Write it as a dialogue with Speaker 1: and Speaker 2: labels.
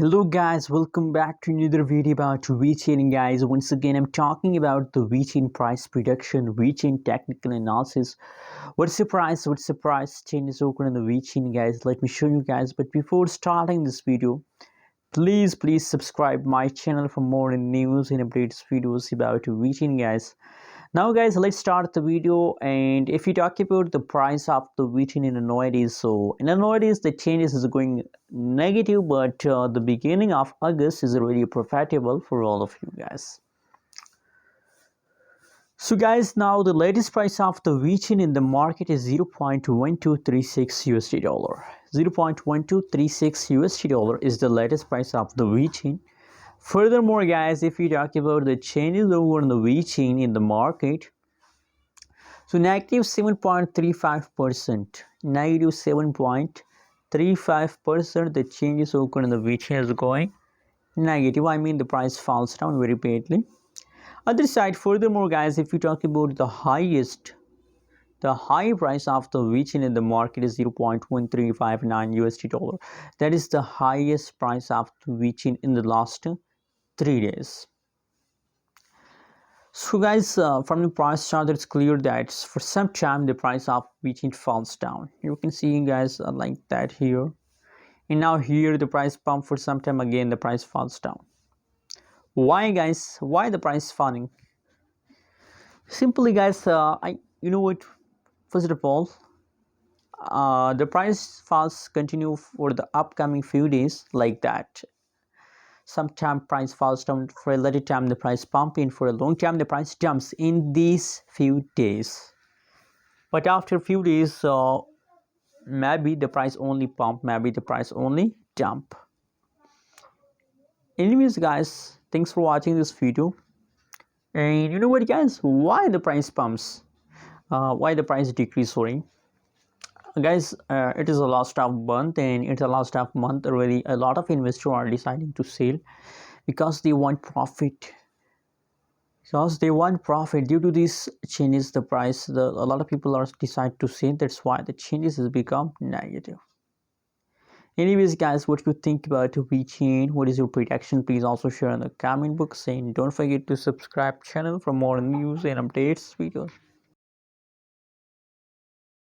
Speaker 1: Hello guys, welcome back to another video about Vechain. Guys, once again I'm talking about the Vechain price prediction, Vechain technical analysis. What's the price changes occur in the Vechain, guys? Let me show you guys. But before starting this video, please subscribe my channel for more news and updates videos about Vechain, guys. Now guys, let's start the video. And if you talk about the price of the Vechain in nowadays, so in nowadays the changes is going negative, but the beginning of August is really profitable for all of you guys. So guys, now the latest price of the Vechain in the market is 0.1236 USD dollar. 0.1236 USD dollar is the latest price of the Vechain. Furthermore guys, if you talk about the changes over in the Vechain in the market, so negative 7.35%, negative 7.35%, the changes occur in the Vechain is going negative. I mean the price falls down very badly. Other side, furthermore guys, if you talk about the high price of the Vechain in the market is 0.1359 USD dollar. That is the highest price of the Vechain in the last 3 days. So guys, from the price chart, it's clear that for some time the price of Vechain falls down. You can see guys like that here, and now here the price pump for some time, again the price falls down. Why guys? Why the price falling? Simply guys, you know what? First of all, the price falls continue for the upcoming few days like that. Sometime price falls down, for a little time the price pump in, for a long time the price jumps in these few days. But after a few days, maybe the price only pump, maybe the price only jump. Anyways guys, thanks for watching this video. And you know what guys, why the price pumps, why the price decrease, sorry guys, it is the last of month, and it's the last of month already. A lot of investors are deciding to sell because they want profit. Due to these changes, the price, a lot of people are decide to sell. That's why the changes has become negative. Anyways guys, what you think about Vechain? What is your prediction? Please also share in the comment box, and don't forget to subscribe channel for more news and updates videos.